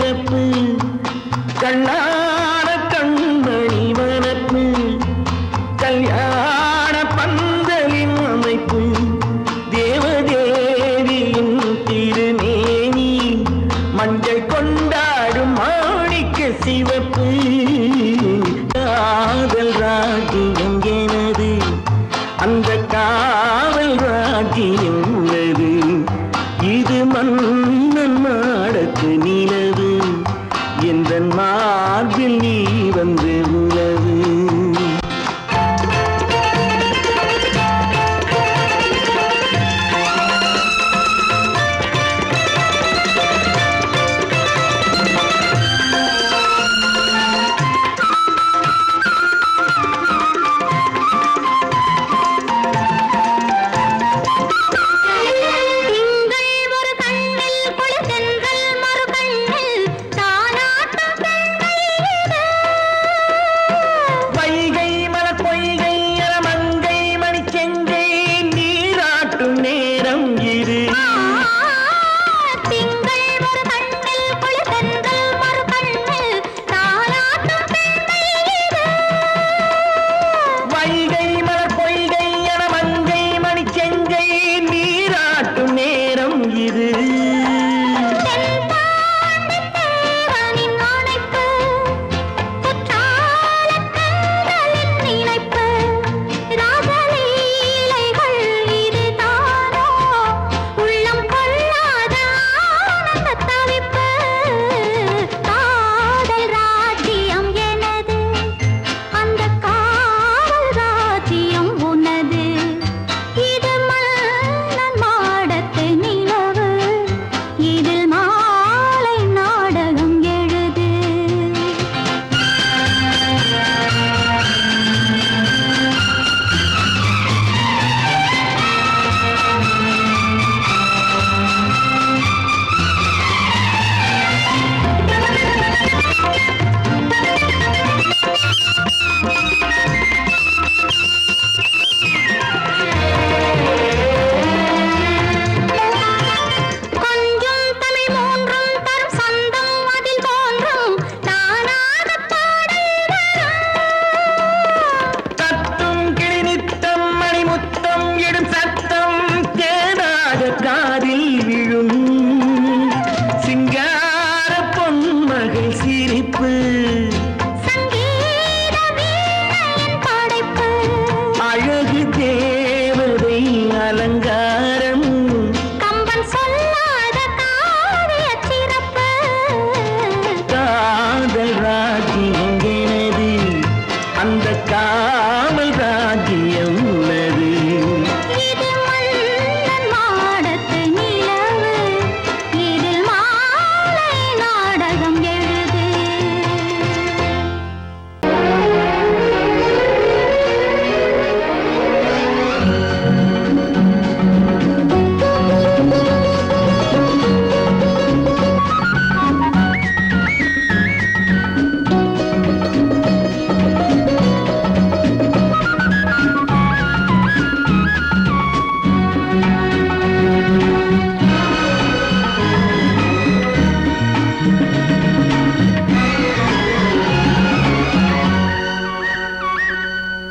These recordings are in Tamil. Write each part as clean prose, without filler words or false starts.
சிவப்பு கண்ணான கண்மணி வனப்பு கல்யாண பந்தலின் அமைப்பு தேவதேவியின் திருமேனி மஞ்சள் கொண்டாடும் மாணிக்க சிவப்பு காதல் ராஜ்யம் எனது அந்த காவல் ராஜ்யம் உள்ளது இது மன்னன் மாடத்து நிலவு எந்த மார்பில் நீ வந்து உலவு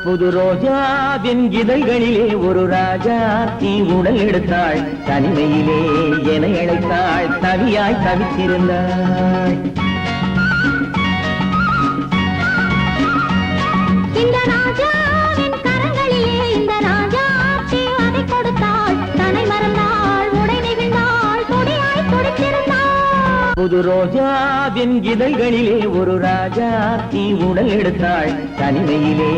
புது ரோஜாவின் இதழ்களிலே ஒரு ராஜாத்தி உடல் எடுத்தாள் தனிமையிலே என அழைத்தாள் தவியாய் தவித்திருந்தாள் இந்த ராஜாவின் கரங்களிலே இந்த ராஜாத்தி அதை கொடுத்தாள் தன்னை மறந்தாள் உடை நெகிழ்ந்தாள் கொடியாய் துடித்திருந்தாள் புது ரோஜாவின் இதழ்களிலே ஒரு ராஜாத்தி உடல் எடுத்தாள் தனிமையிலே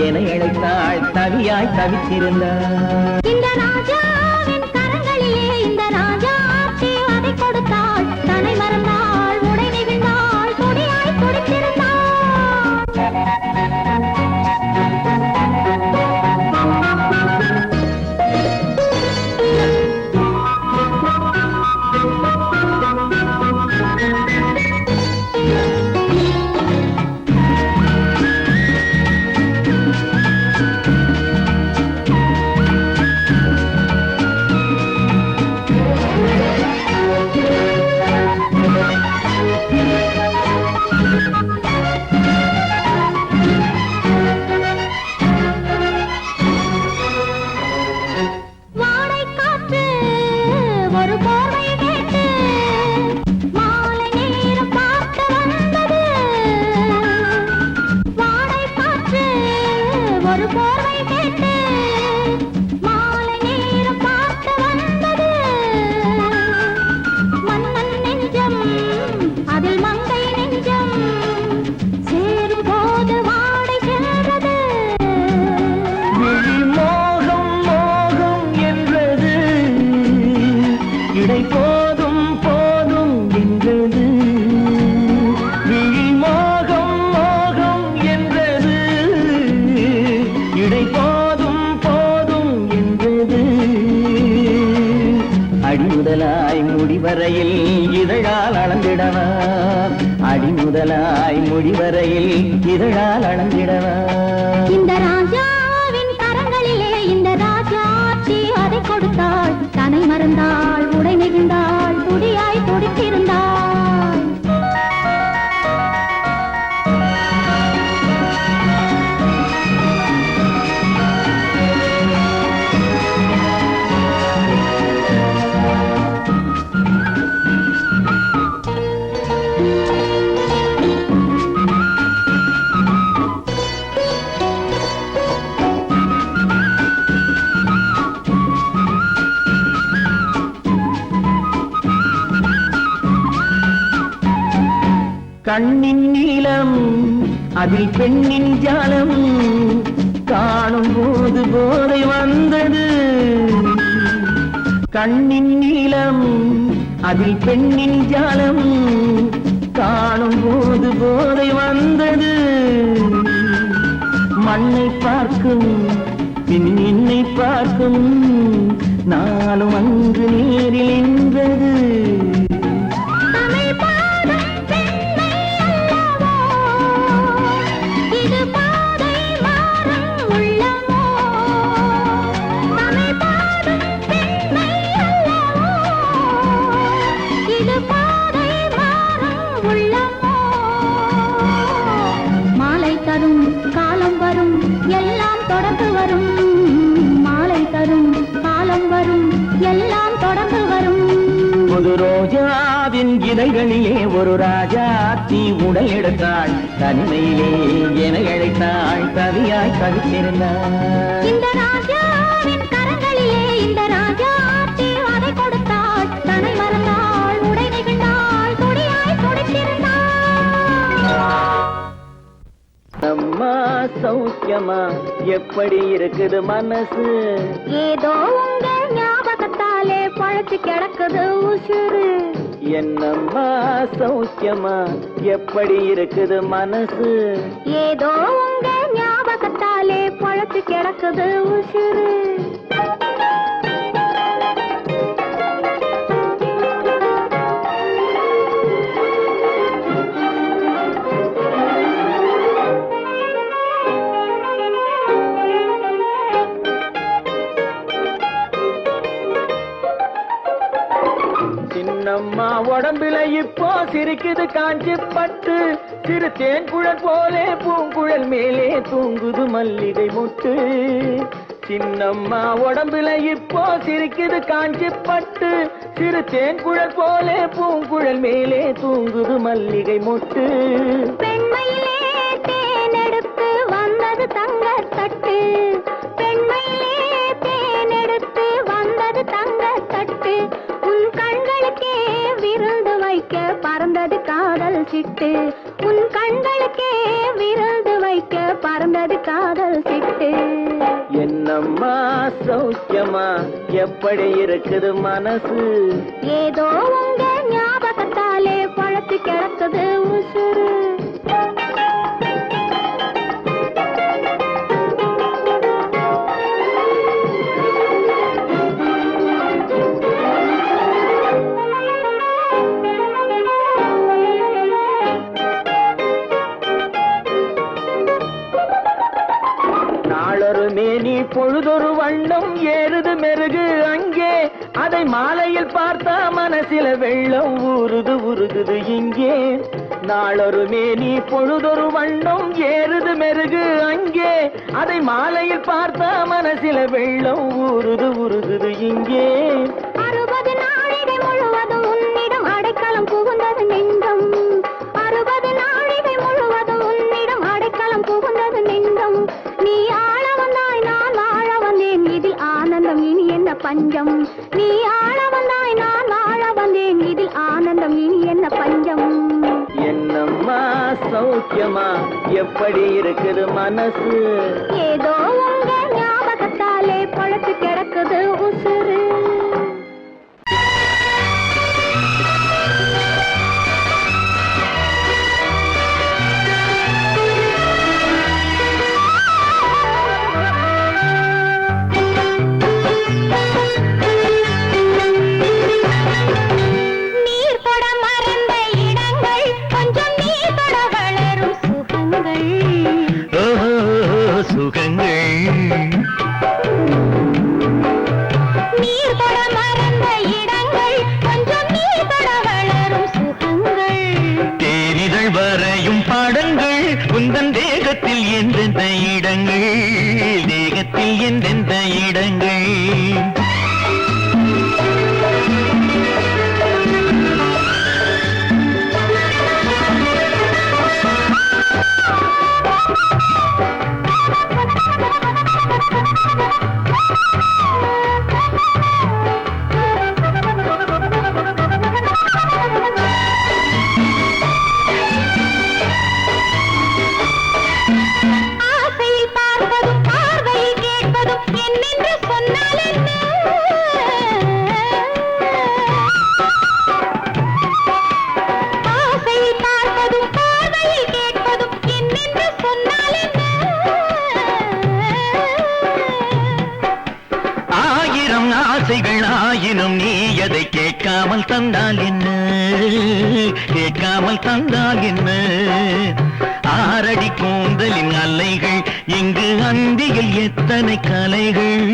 என அழைத்தாள் தவியாய் தவித்திருந்தாள் இந்த ராஜாவின் கரங்களிலே இந்த ராஜாத்தி அதை கொடுத்தாள் தன்னை மறந்தாள் உடை நெகிழ்ந்தாள் கொடியாய் துடித்திருந்தாள் அடி முதலாய் முடிவரையில் இதழால் அளந்திடவா இந்த ராஜாவின் கரங்களிலே இந்த ராஜாத்தி அதை கொடுத்தாள் தன்னை மறந்தாள் உடை நெகிழ்ந்தாள் துடியாய் துடித்திருந்தாள் கண்ணின் நீளம் அதில் பெண்ணின் ஜாலம் காணும் போது போதை வந்தது கண்ணின் நீளம் அதில் பெண்ணின் ஜாலம் காணும் போது போதை வந்தது மண்ணை பார்க்கும் பின் என்னை பார்க்கும் நானும் அங்கு நேரில் என்றது ரோஜாவின் இதழ்களிலே ஒரு ராஜாத்தி உடல் எடுத்தாள் தனிமையிலே என அழைத்தாள் கவியாய் கவித்திருந்தாள் இந்த ராஜாவின் கரங்களிலே இந்த ராஜாத்தி அதை கொடுத்தாள் தன்னை மறந்தாள் உடை நெகிழ்ந்தாள் துடியாய் துடித்திருந்தாள் அம்மா சௌக்கியமா எப்படி இருக்குது மனசு ஏதோ உங்க ஞாபகத்தாலே பழச்சு கிடக்குது உசுறு என்னம்மா சௌக்கியமா எப்படி இருக்குது மனசு ஏதோ உங்க ஞாபகத்தாலே பழச்சு கிடக்குது உசுறு சின்னம்மா உடம்புல இப்போ சிரிக்குது காஞ்சி பட்டு சிறு தேன் குழல் போலே பூங்குழல் மேலே தூங்குது மல்லிகை முட்டு சின்னம்மா உடம்புல இப்போ சிரிக்குது காஞ்சி பட்டு சிறு தேன் குழல் போலே பூங்குழல் மேலே தூங்குது மல்லிகை முட்டு பெண்மையிலே தேனெடுத்து வந்தது தங்க தட்டு பெண்மையிலே தேனெடுத்து வந்தது தங்க தட்டு உன் கண்களுக்கே விருந்து வைக்க பறந்தது காதல் சிட்டு உன் கண்களுக்கே விருந்து வைக்க பறந்தது காதல் சிட்டு என்னம்மா சௌக்கியமா எப்படி இருக்குது மனசு ஏதோ உங்க ஞாபகத்தாலே பழத்து கிடக்குது உசுறு நாளொரு மேனி பொழுதொரு வண்ணம் ஏறுது மெருகு அங்கே அதை மாலையில் பார்த்தா மனசில வெள்ளம் ஊறுது உருகுது இங்கே நாளொரு மேனி பொழுதொரு வண்ணம் ஏறுது மெருகு அங்கே அதை மாலையில் பார்த்தா மனசில வெள்ளம் ஊறுது உருகுது இங்கே 60 நாழிகை முழுவதும் உன்னிடம் அடைக்கலம் புகுந்தது நெஞ்சம் 60 நாழிகை முழுவதும் உன்னிடம் அடைக்கலம் புகுந்தது நெஞ்சம் நீ ஆள வந்தாய் நான் வாழ வந்தேன் இதில் ஆனந்தம் இனி என்ன பஞ்சம் நீ ஆள வந்தாய் நான் வாழ வந்தேன் இதில் ஆனந்தம் இனி என்ன பஞ்சம் என்னம்மா சௌக்கியமா எப்படி இருக்குது மனசு ஏதோ உங்க ஞாபகத்தாலே பழத்து கிடக்குது உசுறு நீர் தொட மறந்த இடங்கள் கொஞ்சம் நீ உந்தன் தேகத்தில் எந்தெந்த இடங்கள் தேகத்தில் எந்தெந்த இடங்கள் ஆயினும் நீ அதை கேட்காமல் தந்தால் என்ன கேட்காமல் தந்தால் என்ன ஆரடி கூந்தலின் அலைகள் இங்கு அந்தியில் எத்தனை கலைகள்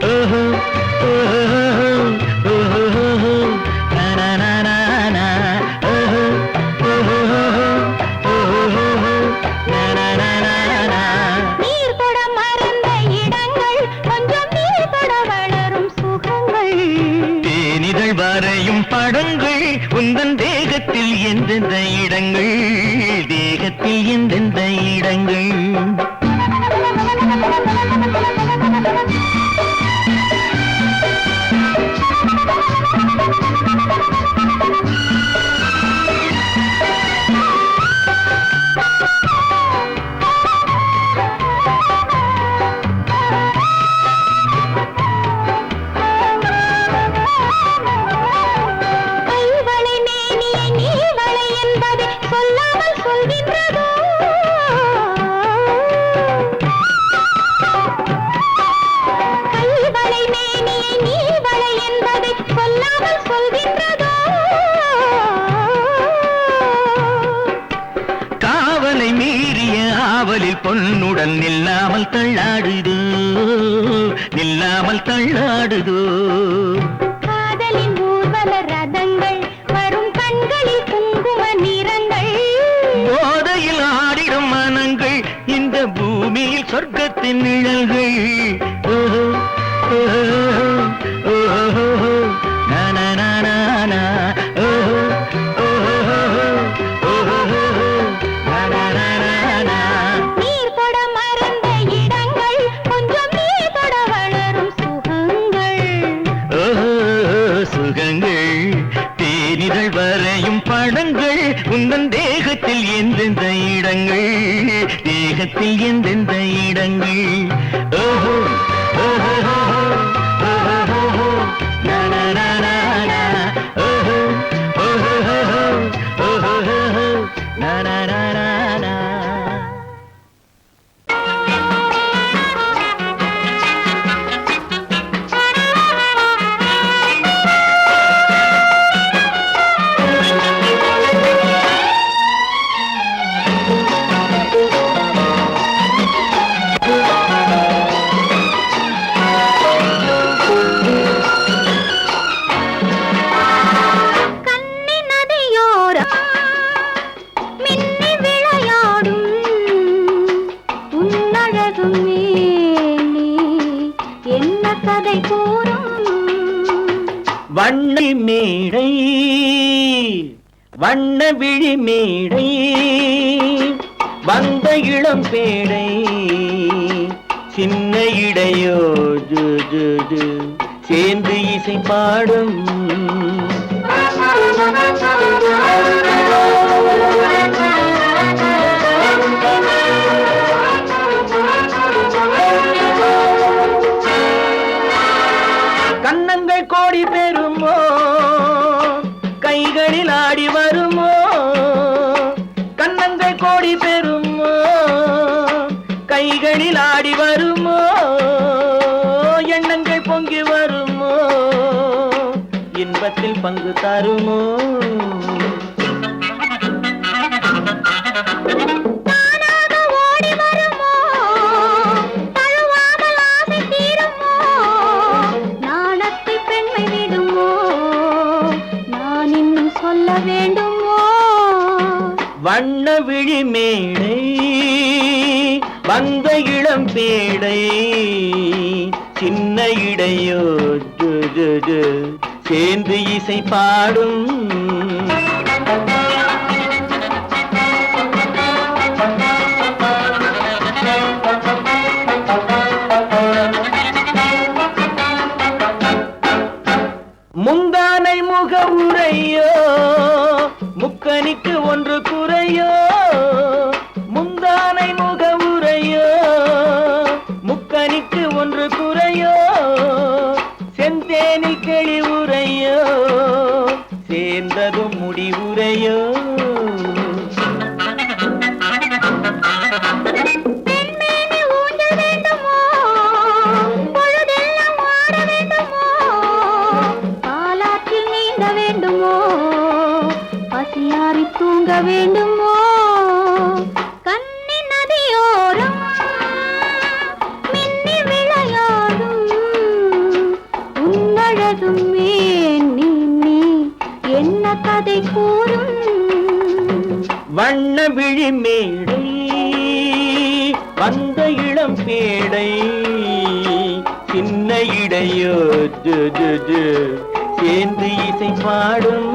ஓஹோ வரையும் படங்கள் உந்தன் தேகத்தில் எந்தெந்த இடங்கள் தேகத்தில் எந்தெந்த இடங்கள் பொன்னுடன் நில்லாமல் தள்ளாடுதோ நில்லாமல் தள்ளாடுதோ காதலின் ஊர்வல ரதங்கள் வரும் கண்களில் குங்கும நிறங்கள் போதையில் ஆடிடும் மனங்கள் இந்த பூமியில் சொர்க்கத்தின் நிழல்கள் ஓஹோ ஓஹோ ஓஹோ நானா ஓஹோ தேனிதழ் வரையும் படங்கள் உந்தன் தேகத்தில் எந்தெந்த இடங்கள் தேகத்தில் எந்தெந்த இடங்கள் ஓஹோ ஓஹோ ஓஹோ நானா ஓஹோ ஓஹோ ஓஹோ நானா வண்ண மேடை வண்ண விழி மேடை வந்த இளம் பேடை சின்ன இடையோ சேர்ந்து இசை பாடும் கண்ணங்கள் கோடி பெறுமோ கைகளில் ஆடி வருமோ கண்ணங்கள் கோடி பெறுமோ கைகளில் ஆடி வருமோ எண்ணங்கள் பொங்கி வருமோ இன்பத்தில் பங்கு தருமோ வண்ண விழி மேடை வந்த இளம் பேடை சின்ன இடையோ ஜு, ஜு, ஜு, சேர்ந்து இசை பாடும் முந்தானை முக உரையோ முக்கனிக்கு ஒன்று குறையோ முந்தானை முக உரையோ முக்கனிக்கு ஒன்று குறையோ செந்தேனில் கிளி உரையோ சேர்ந்ததும் முடிவுரையோ பெண்மேனி ஊஞ்சல் வேண்டுமோ பொழுதெல்லாம் ஆட வேண்டுமோ காலாற்றில் நீந்த வேண்டுமோ பசியாரி தூங்க வேண்டுமோ கண்ணி நதியோரம் மின்னி விளையாடும் உன்னழகும் நீ என்ன கதை கூறும் வண்ண விழி மேடை வந்த இளம் பேடை சின்ன இடையோ ஜு, ஜு, ஜு, சேர்ந்து இசை பாடும்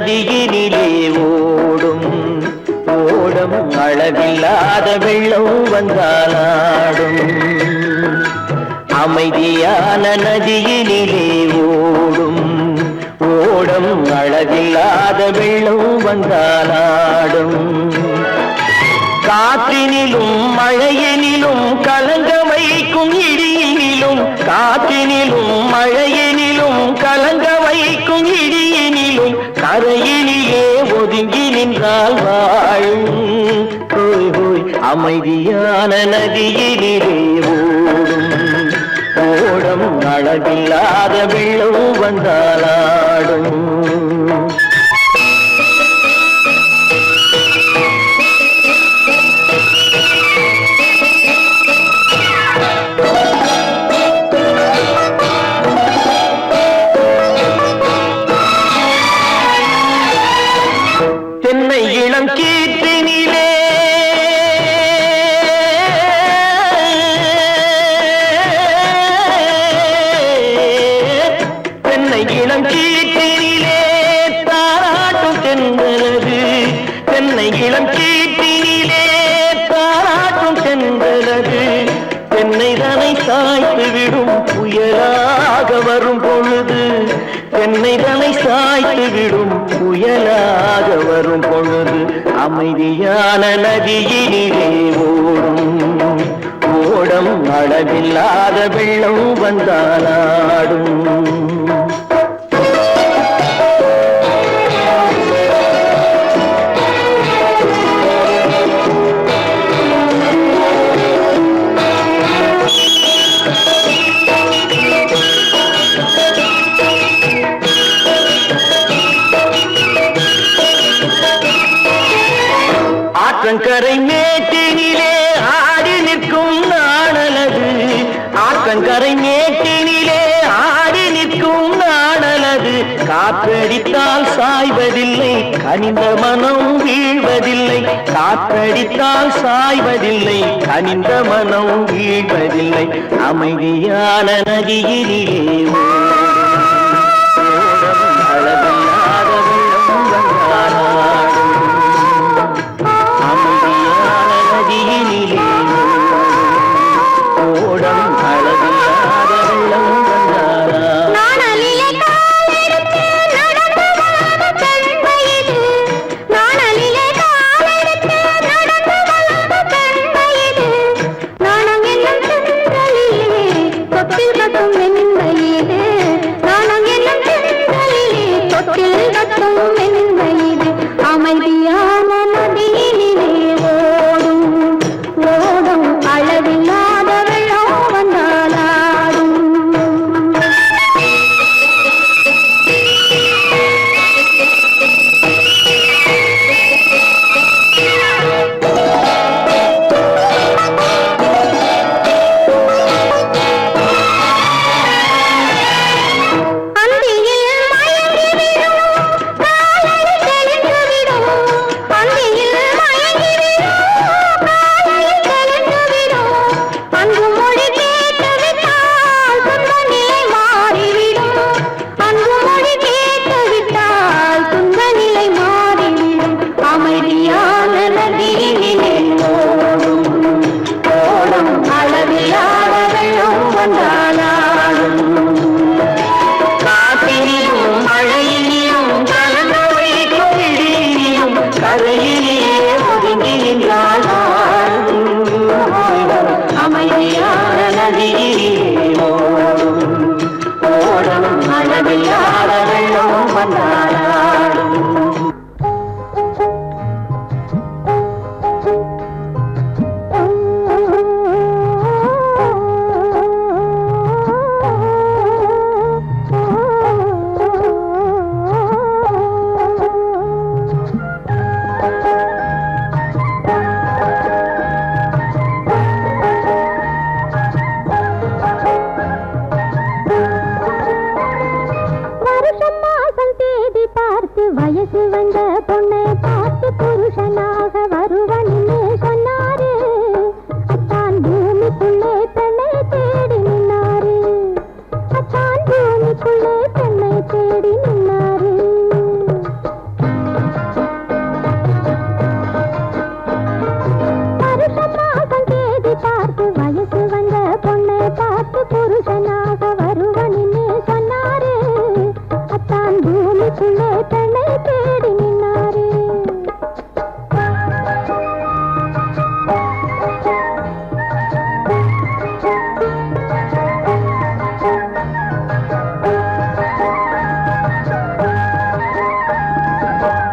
நதியினிலே ஓடும் ஓடம் அளவில்லாத வெள்ளம் வந்தாலாடும் அமைதியான நதியினிலே ஓடும் ஓடம் அளவில்லாத வெள்ளம் வந்தாலாடும் காற்றினிலும் மழையினிலும் கலங்க வைக்கும் இடியினிலும் காற்றினிலும் மழையினிலும் கலங்க வைக்கும் இடியினிலும் கரையினிலே ஒதுங்கி நின்றால் வாழும் ஹோய் ஹோய் அமைதியான நதியினிலே ஓடும் ஓடம் அளவில்லாத வெள்ளம் வந்தாலாடும் தென்னை இளம் கீற்றினிலே தென்னை இளம் கீற்றினிலே தாராட்டும் தென்றலது தென்னை இளம் கீற்றினிலே தாராட்டும் தென்றலது தென்னை தனை சாய்த்து விடும் புயலாக வரும் பொழுது தென்னை தனை சாய்த்து விடும் புயலாக வரும் பொழுது அமைதியான நதியினிலே ஓடும் ஓடம் அளவில்லாத வெள்ளம் வந்தாலாடும் ஆற்றங்கரை மேட்டினிலே ஆடி நிற்கும் நாணலது ஆற்றங்கரை மேட்டினிலே ஆடி நிற்கும் நாணலது காற்றடித்தால் சாய்வதில்லை கனிந்த மனம் வீழ்வதில்லை காற்றடித்தால் சாய்வதில்லை கனிந்த மனம் வீழ்வதில்லை அமைதியான நதியினிலே அளவில்லாத வெள்ளம் வந்தாலாடும் அமைதியான நதியினிலே ஓடம் அளவில்லாத வெள்ளம் வந்தாலாடும் அமைதியான நதியினிலே ஓடும் ஓடும் அளவில்லாத வெள்ளம் வந்தாலாடும் அமைதியான நதியினிலே ஓடும் ஓடும் அளவில்லாத வெள்ளம் வந்தாலாடும் காற்றினிலும் மழையினிலும் கலங்க வைக்கும் இடியினிலும் கரையிலே ஒதுங்கி நின்றால் அமைதியான நதியிலே ஓடும் ஓடும் அளவில்லாத வெள்ளம் வந்தாலாடும் வருஷம் மாசம் தேதி பார்த்து வயசு வந்த பொண்ணை பார்த்து புருஷனாக வருவனின்னு சொன்னாரு. அத்தான் பூமிக்குள்ளே பெண்ணை தேடி நின்னாரு.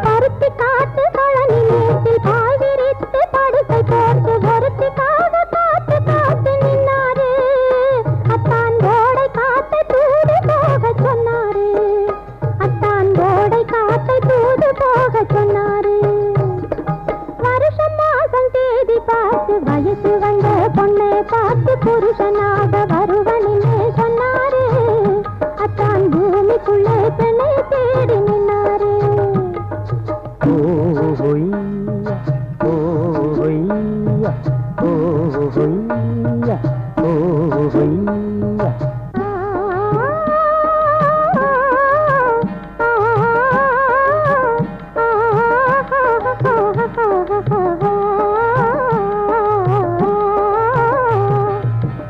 பருத்தி காத்து கழனி மேட்டில் பாய் விரித்து படுக்கை போட்டு ஒருத்திக்காக காத்து காத்து நின்னாரு. அத்தான் கோடை காத்தை தூது போக சொன்னாரு. அத்தான் கோடை காத்தை தூது போக சொன்னாரு. வருஷம் மாசம் தேதி பார்த்து வயசு வந்த பொண்ணை பார்த்து புருஷனாக வருவனின்னு சொன்னாரு. அத்தான் பூமிக்குள்ளே பெண்ணை தேடி நின்னாரு.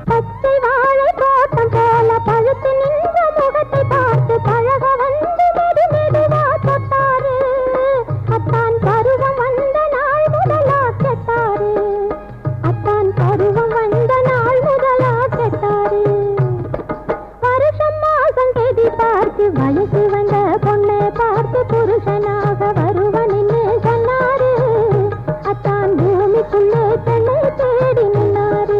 பச்சை வாழை தோட்டம் போல பழுத்து நின்ற முகத்தை பார்த்து பழக வந்து மெது மெதுவா தொட்டாரு. அத்தான் பருவம் வந்த நாள் முதலா கேட்டாரு. அத்தான் பருவம் வந்த நாள் முதலா கேட்டாரு. வருஷம் மாசம் தேதி பார்த்து வயசு வந்த பொண்ணை பார்த்து புருஷனாக வருவனின்னு சொன்னாரு. அத்தான் பூமிக்குள்ளே பெண்ணை தேடி நின்னாரு.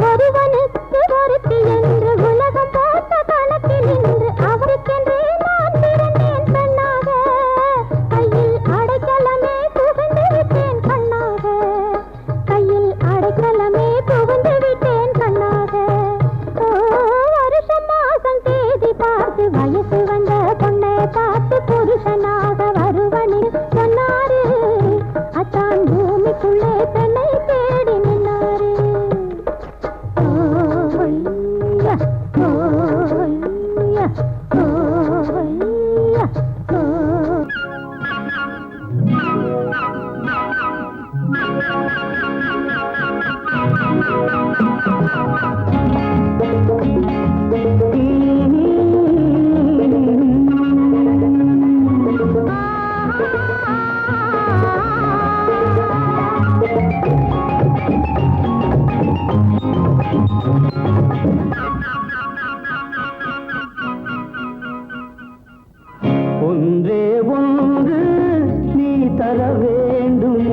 ஒருவனுக்கு ஒருத்தி என்று உலகம் போட்ட கணக்கில் நின்று அவருக்கென்றே நான் பிறந்தேன் பெண்ணாக. கையில் அடைக்கலமே புகுந்து விட்டேன் கண்ணாக. கையில் அடைக்கலமே புகுந்து விட்டேன் கண்ணாக. வருஷம் மாசம் தேதி பார்த்து வயசு வந்த பொண்ணை பார்த்து புருஷனாக வருவனில் சொன்னாரு. அத்தான் பூமிக்குள்ளே பெண்ணை தேடி நின்னாரு. ஓய்யா, ஓய்யா, ஓய்யா, ஓ. ஒன்றே ஒன்று நீ தர வேண்டும்,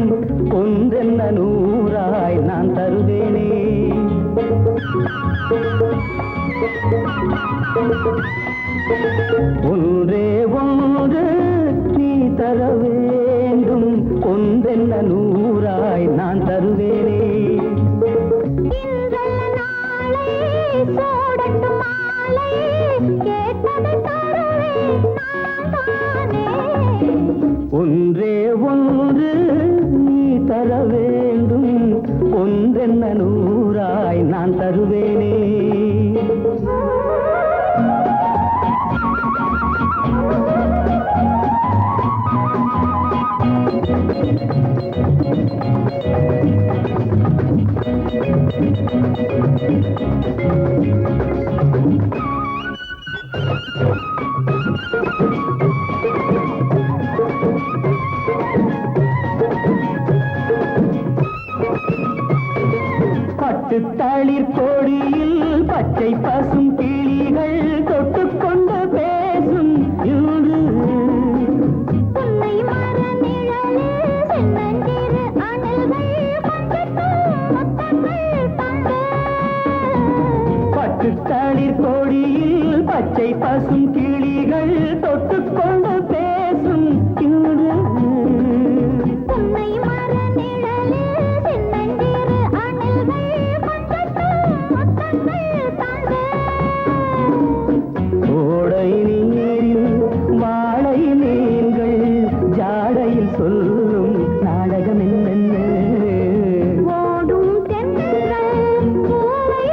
ஒன்றென்ன நூறாய் நான் தருவேனே. ஒன்றே ஒன்று நீ தர வேண்டும், ஒன்றென்ன நூறாய் நான் தருவேனே. இன்றல்ல நாளை சோடட்டும் மாலை கேட்டதை தருவேன் நான் தானே. ஒன்றே ஒன்று நீ தர வேண்டும், ஒன்றென்ன நூறாய் நான் தருவேனே. பட்டுத்தளிர் கோடியில் பச்சை பசும் கிளிகள் தொட்டுக்கொண்டு பேசும் இன்று. புன்னை மர நிழலில் சென்னஞ்சிறு அணில்கள் கொஞ்சட்டும் முத்தங்கள் தந்து. பட்டுத்தளிர் கோடியில் பச்சை பசும் கிளிகள் தொட்டுக்கொண்டு பேசும் இன்று. புன்னை மர நிழலில் சென்னஞ்சிறு அணில்கள் கொஞ்சட்டும் முத்தங்கள் தந்து. ஓடை நீரில் வாழை மீன்கள் ஜாடையில் சொல்லும் நாடகம் என்னென்ன. ஓடும் தென்றல் பூவை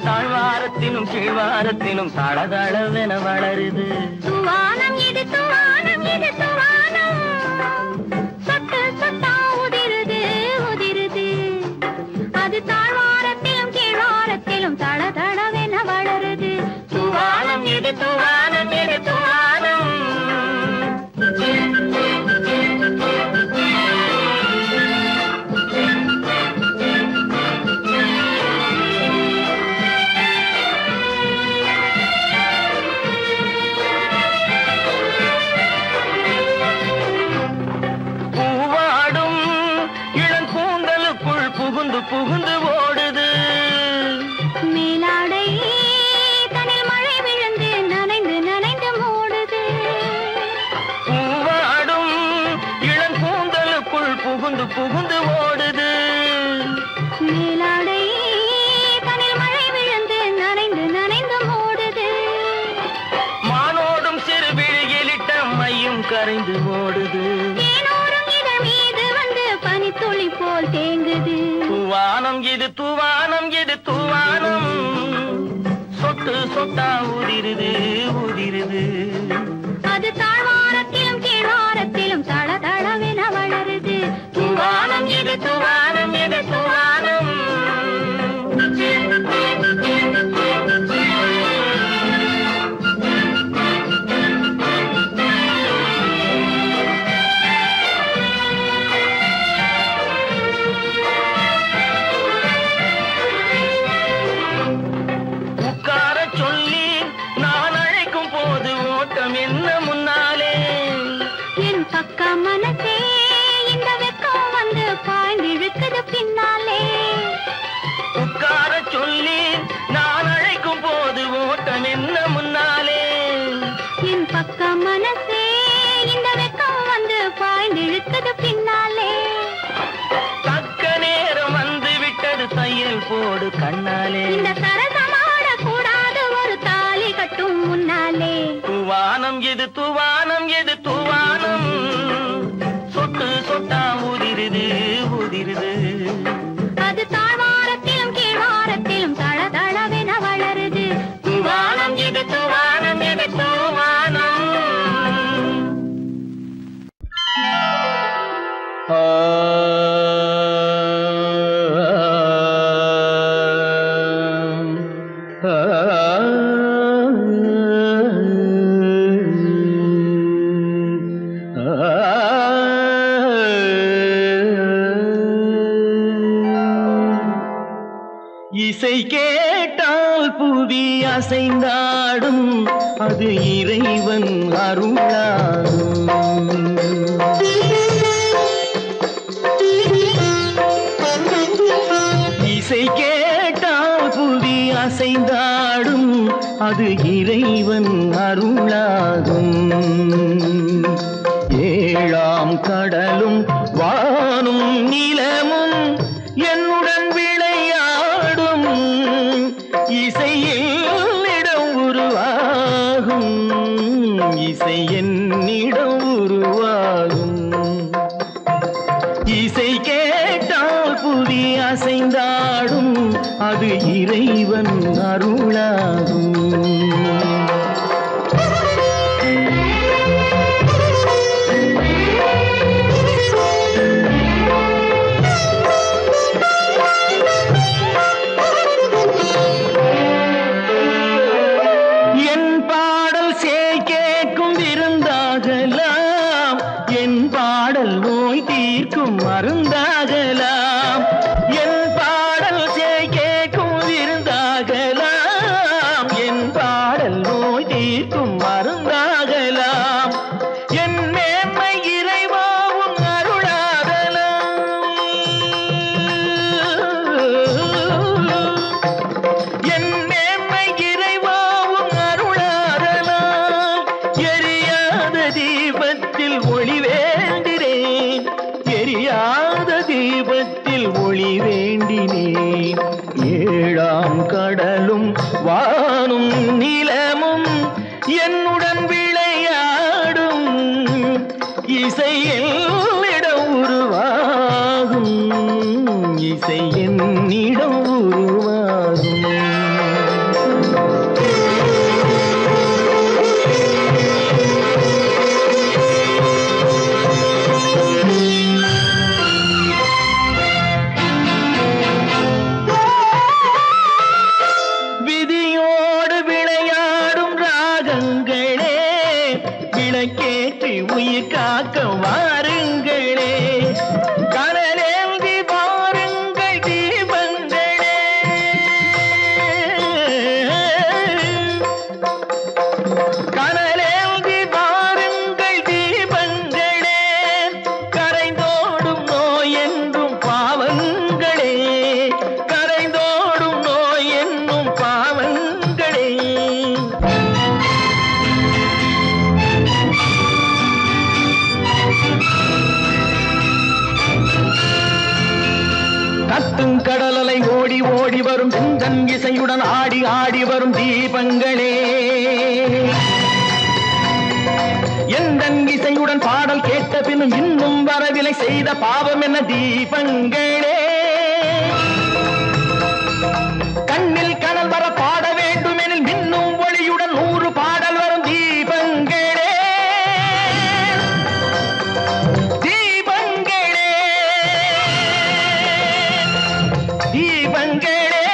தாழ்வாரத்திலும் கீழ்வாரத்திலும் தளதளவென வளருது. துவானம் இது துவானம் இது துவானம், சொட்டு சொட்டா உதிருது உதிருது. அது தாழ்வாரத்திலும் கீழ்வாரத்திலும் தளதளவென வளருது. துவானம் இது துவானம் இது துவானம். புகுந்து ஓடுது மேலாடை தனில் மழை விழுந்து நனைந்து நனைந்து மூடுது. பூவாடும் இளம் கூந்தலுக்குள் புகுந்து புகுந்து ஓடுது. மேலாடை தனில் மழை விழுந்து நனைந்து நனைந்து மூடுது. மானோடும் சிறு விழியிலிட்ட மையும் கரைந்து ஓடுது. தேனோரும் இதழ் மீது வந்து பனித்துளி போல் தேங்குது. துவானம் இது துவானம் இது துவானம், சொட்டு சொட்டா உதிருது உதிருது. அது தாழ்வாரத்திலும் கீழ்வாரத்திலும் தளதளவென வளருது. துவானம் இது துவானம் இது துவானம். பக்க மனசே இந்த வெக்கம் வந்து பாய்ந்திழுக்குது பின்னாலே. உட்கார சொல்லி நான் அழைக்கும் போது ஓட்டம் என்ன முன்னாலே. என் பக்க மனசே இந்த வெக்கம் வந்து பாய்ந்திழுக்குது பின்னாலே. தக்க நேரம் வந்து விட்டது தையல் போடு கண்ணாலே. இந்த சரசமாட கூடாது ஒரு தாலி கட்டும் முன்னாலே. துவானம் எது துவானம் எது துவானம், சொட்டு சொட்டா உதிருது உதிருது. அது தாழ்வாரத்திலும் கீழ்வாரத்திலும் தளதளவென வளருது. துவானம் எது துவானம் எது துவானம். இசை கேட்டால் புவி அசைந்தாடும் அது இறைவன் அருளாகும். இசை கேட்டால் புவி அசைந்தாடும் அது இறைவன் அருளாகும். ஏழாம் கடலும் வானும் நிலமும் என்னுடன் விளையாடும் இசையில் இடம் உருவாகும். இசை என்னிடம் உருவாகும். இசை கேட்டால் புவி அசைந்தாடும் அது இறைவன் அருளாகும். மருந்தாகலாம் என் பாடல் கேட்கும் விருந்தாகலாம். என் பாடல் நோய் தீர்க்கும் மருந்தாகலாம். என் மேன்மை இறைவாவும் அருளாகலாம். என் மேன்மை இறைவாவும் அருளாகலாம். எரியாத தீபத்தில் ஒளி வேண்டினேன். எரியாத தீபத்தில் ஒளி வேண்டினேன். ஏழாம் கடலும் வானும் நிலமும் என்னுடன் விளையாடும் இசையில் இடம் உருவாகும். இசை என்னிடம் உருவாகும். விளக்கேற்றி உயிர் காக்க வாருங்களே. கனலேந்தி வாருங்கள் தீபங்களே. கனலேந்தி வாருங்கள் தீபங்களே. கரைந்தோடும் நோய் என்றும் பாவங்களே. கரைந்தோடும் நோய் என்னும் பாவங்களே. கத்தும் கடலலை ஓடி ஓடி வரும் சிந்தன் இசையுடன் ஆடி ஆடி வரும் தீபங்களே. எந்தன் இசையுடன் பாடல் கேட்ட பின்னும் இன்னும் வரவில்லை செய்த பாவம் என்ன தீபங்களே. கண்ணில் கனல் வர பாட வேண்டும் எனில் மின்னும் ஒளியுடன் 100 பாடல் வரும் தீபங்களே. தீபங்களே தீபங்களே.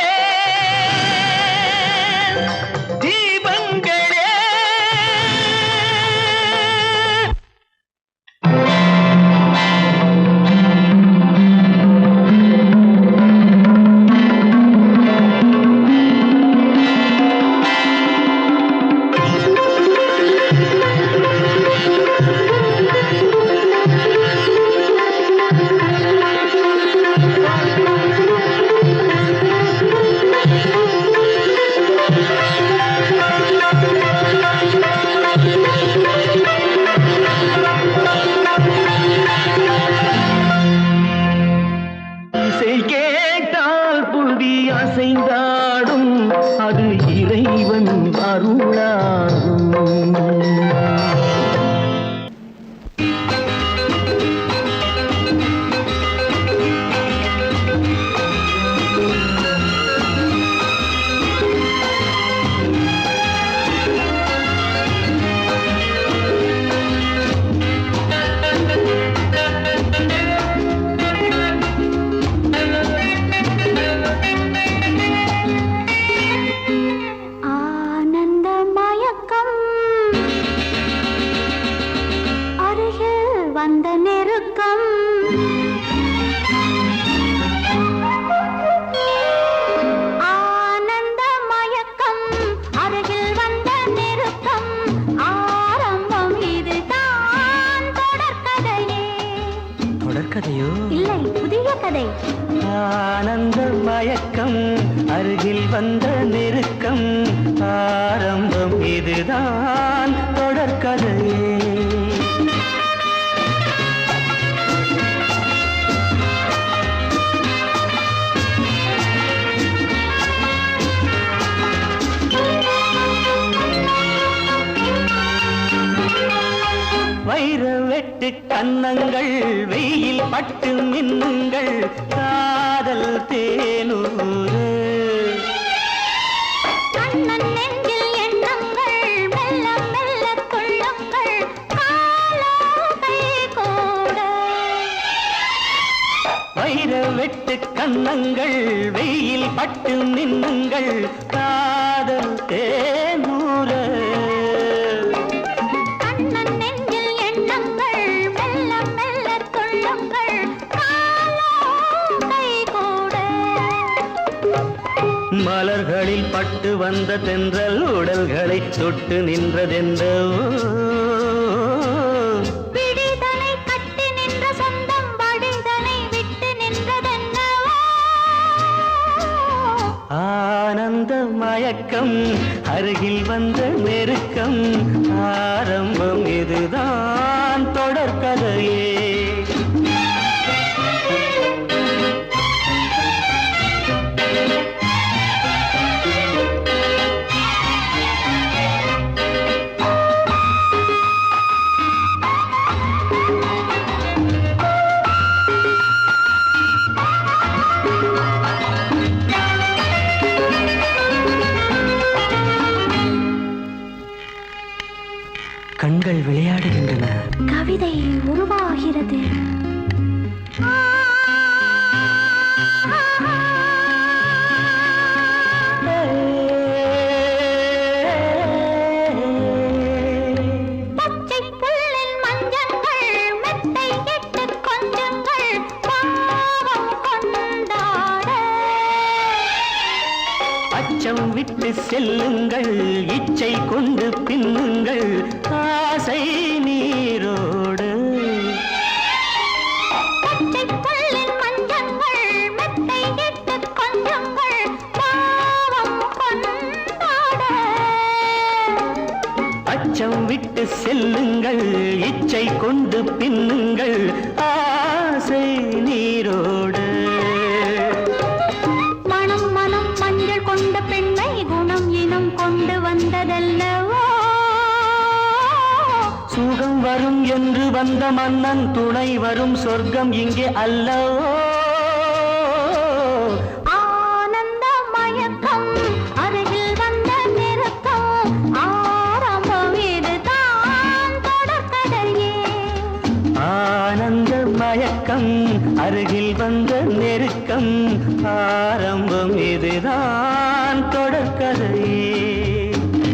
இசை கேட்டால் புவி அசைந்தாடும் அது இறைவன் அருளாகும். வந்த நெருக்கம் கதையோ? இல்லை, புதிய கதை. ஆனந்த மயக்கம், அருகில் வந்த நெருக்கம், ஆரம்பம் இதுதான் தொடர்கதையே. வைர வெட்டு கன்னங்கள், வெயில் பட்டு மின்னுங்கள், காதல் தேனூறு. கண்ணன் நெஞ்சில் எண்ணங்கள், மெல்ல மெல்ல துள்ளுங்கள், காலம் கைகூட. வைர வெட்டு கன்னங்கள், வெயில் பட்டு மின்னுங்கள், காதல் தேனூறு. மலர்களில் பட்டு வந்த தென்றல் உடல்களை தொட்டு நின்றதென்றோ. விழிதனை கட்டி நின்ற சொந்தம் வழிதனை விட்டு நின்றதென்னோ. ஆனந்த மயக்கம், அருகில் வந்த நெருக்கம், ஆரம்பம் இதுதான் தொடர்கதையே. கண்கள் விளையாடுகின்றன, கவிதை உருவாகிறது. பச்சை புல்லின் மஞ்சங்கள், மெத்தை இட்டு கொஞ்சங்கள், பாவம் கொண்டாட. அச்சம் விட்டு செல்லுங்கள், இச்சை கொண்டு பின்னுங்கள், ஆசை நீரோடு. பச்சை புல்லின் மஞ்சங்கள், மெத்தை இட்டு கொஞ்சங்கள், பாவம் கொண்டாட. அச்சம் விட்டு செல்லுங்கள், இச்சை கொண்டு பின்னுங்கள், ஆசை நீரோடு. மனம் மனம் மஞ்சள் கொண்ட பெண்ணை குணம் இனம் கொண்டு வந்ததல்லவோ. சுகம் வரும் என்று வந்த மன்னன் துணை வரும் சொர்க்கம் இங்கே அல்லவோ. ஆனந்த மயக்கம், அருகில் வந்த நெருக்கம், ஆரம்பம் இதுதான் தொடர்கதையே. ஆனந்த மயக்கம், அருகில் வந்த நெருக்கம், ஆரம்பம் இதுதான் தொடர்கதையே.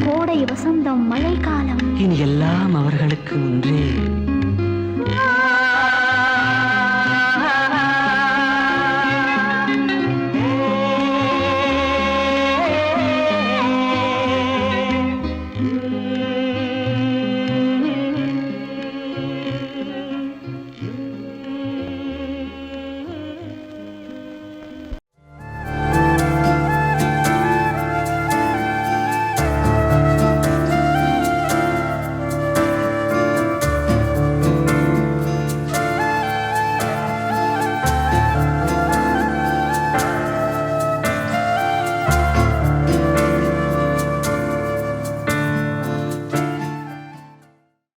கோடை வசந்தம் மழைக்காலம், இனி எல்லாம் அவர்களுக்கு ஒன்றே.